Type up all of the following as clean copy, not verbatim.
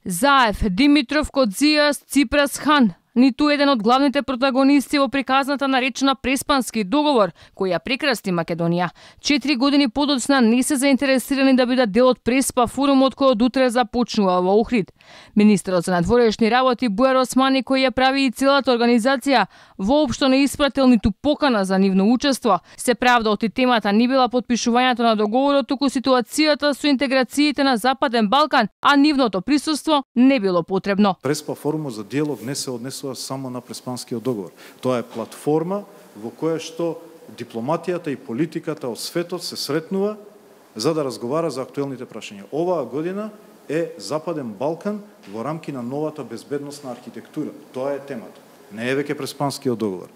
Заев, Димитров, Кодзијас, Ципрас, Хан. Ниту еден од главните протагонисти во приказната наречена Преспански договор, кој ја прекрасти Македонија. 4 години подоцна не се заинтересирани да бидат дел од Преспа форумот кој од утре започнува во Охрид. Министерот за надворешни работи Бујар Османи, кој ја прави и целата организација, воопшто не испратил ниту покана за нивно учество. Се правда оти темата не била подпишувањето на договорот, туку ситуацијата со интеграциите на Западен Балкан, а нивното присуство не било потребно. Преспа форумот за диалог не се однесува само на Преспанскиот договор. Тоа е платформа во која што дипломатијата и политиката од светот се сретнува за да разговара за актуелните прашања. Оваа година е Западен Балкан во рамки на новата безбедносна архитектура. Тоа е темата. Не е веќе Преспанскиот договор.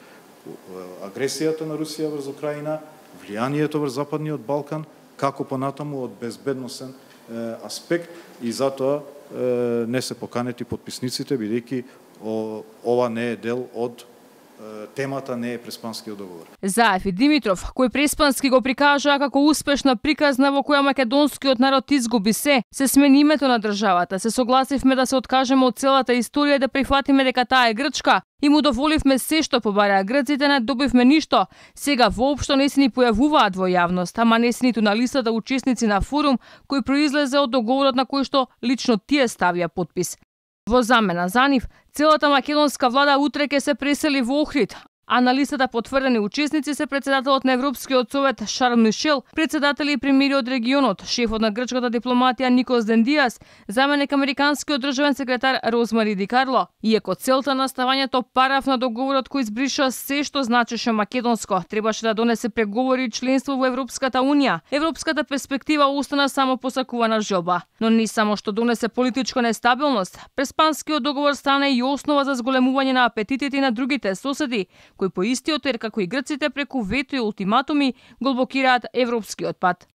Агресијата на Русија врз Украина, влијанието врз Западниот Балкан, како понатаму од безбедносен аспект, и затоа не се поканети подписниците, бидејќи ова не е дел од темата, не е Преспанскиот договор. Заев и Димитров, кој Преспански го прикажаа како успешна приказна во која македонскиот народ изгуби се смени името на државата, се согласивме да се откажеме од целата историја и да прифатиме дека таа е грчка, и му доволивме се што побараа грците, не добивме ништо. Сега воопшто не се ни појавуваат во јавност, ама не се ниту на листата учесници на форум кој произлезе од договорот на кој што лично тие ставија подпис. Во замена за нив, целата македонска влада утре ќе се пресели во Охрид, а на листата потврдени учесници се председателот на Европскиот совет Шарл Мишел, председатели и премиери од регионот, шефот на грчката дипломатија Никос Дендијас, заменик американскиот државен секретар Розмари Ди Карло. Иако целта на ставањето параф на договорот кој избриша се што значеше македонско, требаше да донесе преговори и членство во Европската унија. Европската перспектива остана само посакувана желба, но не само што донесе политичка нестабилност, Преспанскиот договор стана и основа за зголемување на апетитите на другите соседи, кои по истиот ер како и грците преку вето и ултиматуми го блокираат европскиот пат.